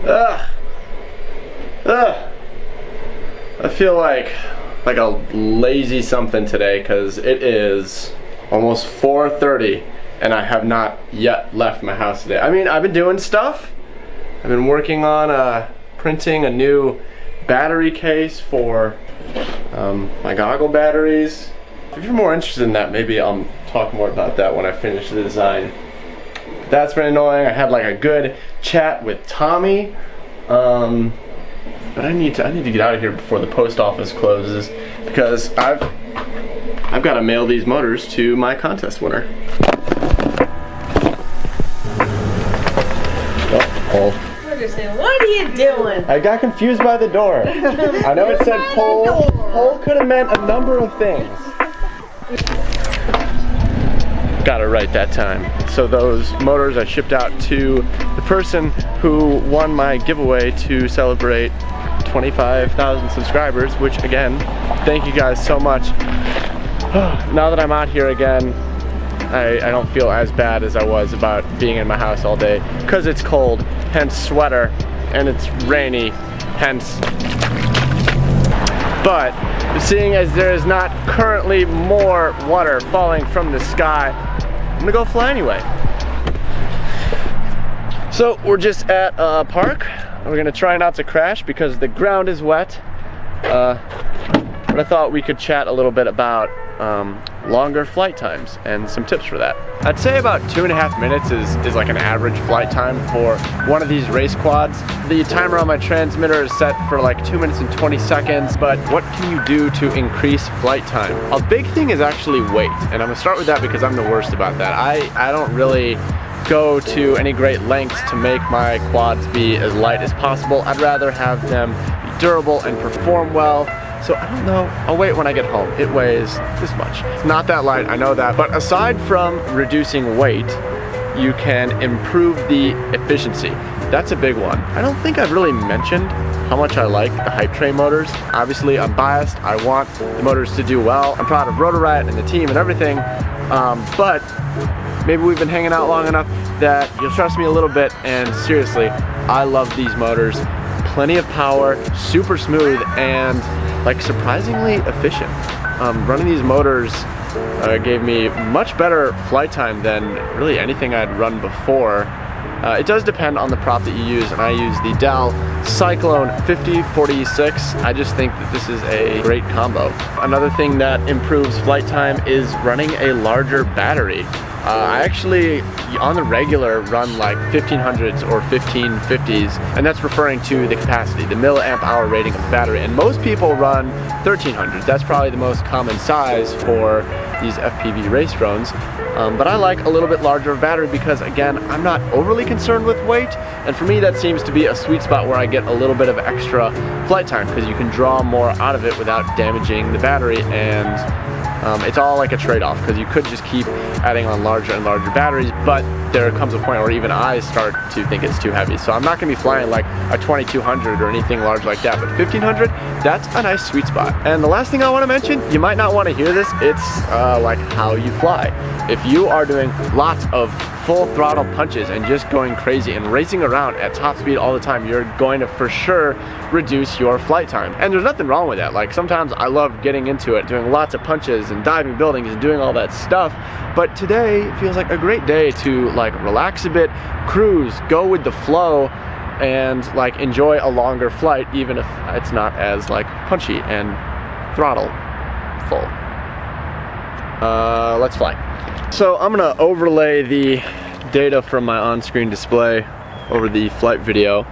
Ugh. Ugh. I feel like a lazy something today because it is almost 4:30 and I have not yet left my house today. I mean, I've been doing stuff. I've been working on printing a new battery case for my goggle batteries. If you're more interested in that, maybe I'll talk more about that when I finish the design. That's been annoying. I had like a good chat with Tommy, but I need to get out of here before the post office closes because I've got to mail these motors to my contest winner. Oh, what are you doing? I got confused by the door. I know it said pole. Pole could have meant a number of things. Got it right that time. So those motors I shipped out to the person who won my giveaway to celebrate 25,000 subscribers, which again, thank you guys so much. Now that I'm out here again, I don't feel as bad as I was about being in my house all day because it's cold, hence sweater, and it's rainy, hence. But seeing as there is not currently more water falling from the sky, I'm gonna go fly anyway. So we're just at a park. We're gonna try not to crash because the ground is wet. But I thought we could chat a little bit about longer flight times and some tips for that. I'd say about 2.5 minutes is like an average flight time for one of these race quads. The timer on my transmitter is set for like 2 minutes and 20 seconds, but what can you do to increase flight time? A big thing is actually weight, and I'm gonna start with that because I'm the worst about that. I don't really go to any great lengths to make my quads be as light as possible. I'd rather have them be durable and perform well. So I don't know, I'll wait when I get home. It weighs this much. It's not that light, I know that. But aside from reducing weight, you can improve the efficiency. That's a big one. I don't think I've really mentioned how much I like the hype train motors. Obviously, I'm biased. I want the motors to do well. I'm proud of Rotor Riot and the team and everything. But maybe we've been hanging out long enough that you'll trust me a little bit. And seriously, I love these motors. Plenty of power, super smooth, and like surprisingly efficient. Running these motors gave me much better flight time than really anything I'd run before. It does depend on the prop that you use, and I use the Dell Cyclone 5046. I just think that this is a great combo. Another thing that improves flight time is running a larger battery. I actually, on the regular, run like 1500s or 1550s, and that's referring to the capacity, the milliamp hour rating of the battery. And most people run 1300s. That's probably the most common size for these FPV race drones. But I like a little bit larger of battery because, again, I'm not overly concerned with weight, and for me that seems to be a sweet spot where I get a little bit of extra flight time because you can draw more out of it without damaging the battery, and it's all like a trade-off because you could just keep adding on larger and larger batteries, but there comes a point where even I start to think it's too heavy. So I'm not going to be flying like a 2200 or anything large like that, but 1500, that's a nice sweet spot. And the last thing I want to mention, you might not want to hear this, it's like how you fly. If you are doing lots of full throttle punches and just going crazy and racing around at top speed all the time, you're going to for sure reduce your flight time. And there's nothing wrong with that. Like sometimes I love getting into it, doing lots of punches and diving buildings and doing all that stuff. But today feels like a great day to like relax a bit, cruise, go with the flow, and like enjoy a longer flight, even if it's not as like punchy and throttle full. Let's fly. So I'm gonna overlay the data from my on-screen display over the flight video,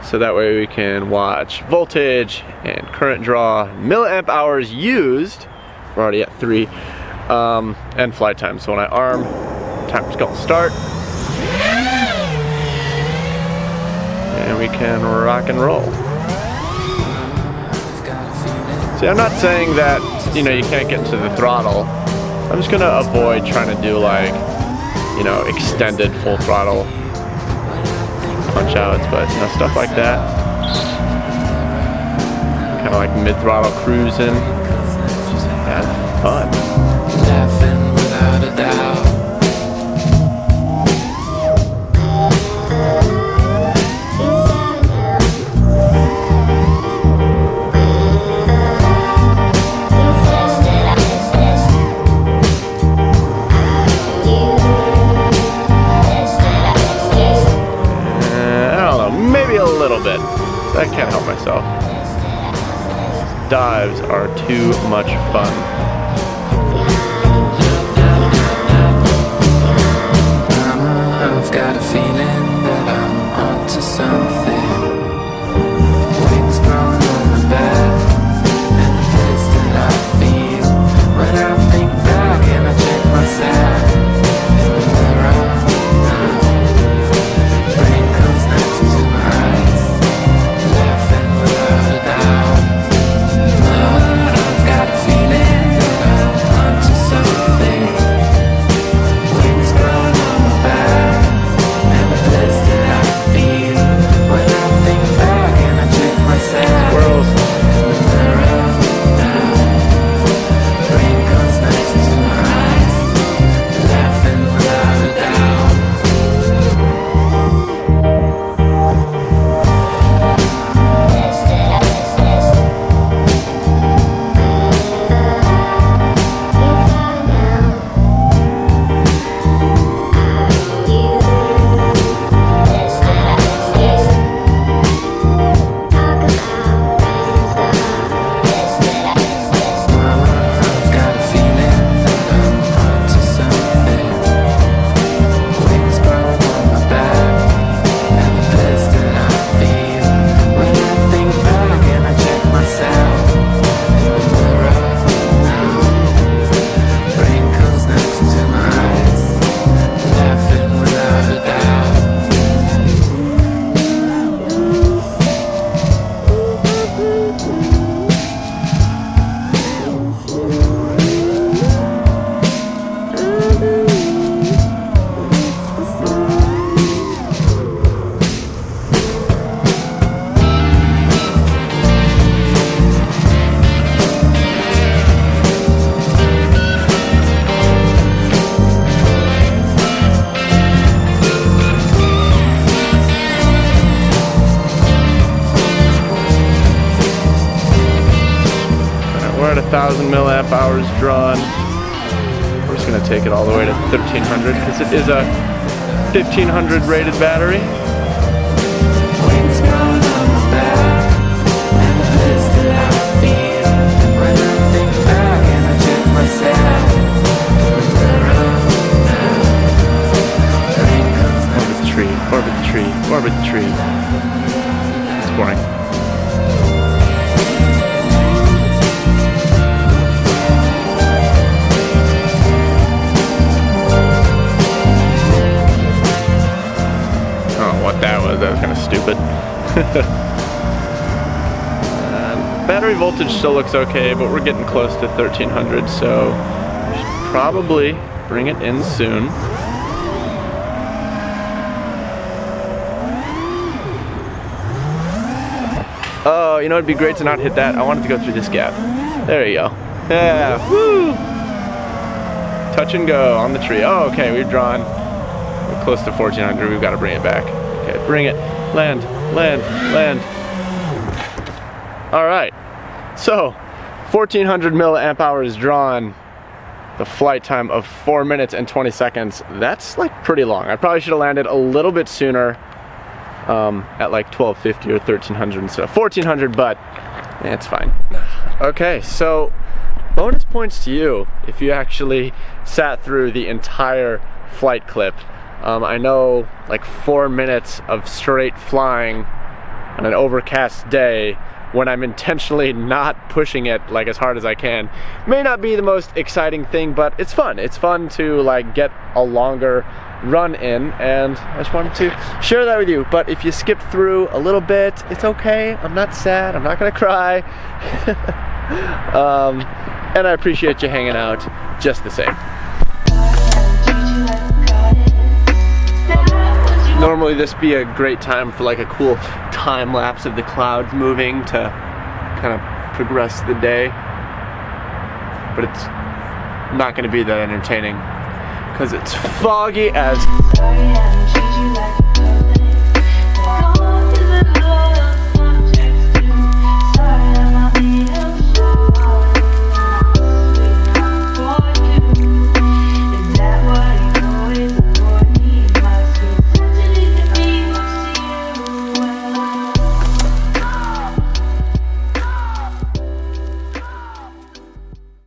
so that way we can watch voltage and current draw, milliamp hours used, we're already at 3, and flight time. So when I arm, timer's gonna start, and we can rock and roll. See, I'm not saying that, you know, you can't get into the throttle. I'm just gonna avoid trying to do like, you know, extended full throttle punch outs, but you know, stuff like that. Kind of like mid-throttle cruising. Just have fun. Laughing without a doubt. little bit. I can't help myself. Dives are too much fun. I've got a feeling that I'm onto something. Wings growing on my back, and the place that I feel when I think back and I check myself in the mirror now. Rain comes next to my eyes, laughing without a doubt. I've got a feeling that I'm onto something. Wings growing on my back, and the place that I feel when I think back and I check myself Squirrels. in the mirror now. Rain comes next to my eyes, laughing without a doubt. I've got a feeling that I'm onto something. Wings growing on my back, and the place that I feel when I think back and I check myself in the mirror now. Rain comes next to my eyes, laughing without a doubt. We're at 1,000 milliamp hours drawn. We're just gonna take it all the way to 1,300 because it is a 1,500 rated battery. Wings growing on my back, and the place that I feel when I think back and I check myself in the mirror now. Rain comes Orbit the tree, orbit the tree, orbit the tree. It's boring. That was kind of stupid. Battery voltage still looks okay, but we're getting close to 1,300, so we should probably bring it in soon. Oh, you know, it'd be great to not hit that. I wanted to go through this gap. There you go. Yeah, woo! Touch and go on the tree. Oh, okay, we've drawn. We're close to 1,400. We've got to bring it back. Okay, bring it. Land, land, land. All right. So, 1,400 milliamp hours drawn. The flight time of 4 minutes and 20 seconds. That's like pretty long. I probably should have landed a little bit sooner at like 1,250 or 1,300 instead of 1,400, but it's fine. Okay, so bonus points to you if you actually sat through the entire flight clip. I know like 4 minutes of straight flying on an overcast day when I'm intentionally not pushing it like as hard as I can may not be the most exciting thing, but it's fun. It's fun to like get a longer run in, and I just wanted to share that with you. But if you skip through a little bit, it's okay. I'm not sad. I'm not gonna cry. And I appreciate you hanging out just the same. Normally this be a great time for like a cool time lapse of the clouds moving to kind of progress the day, but it's not going to be that entertaining because it's foggy as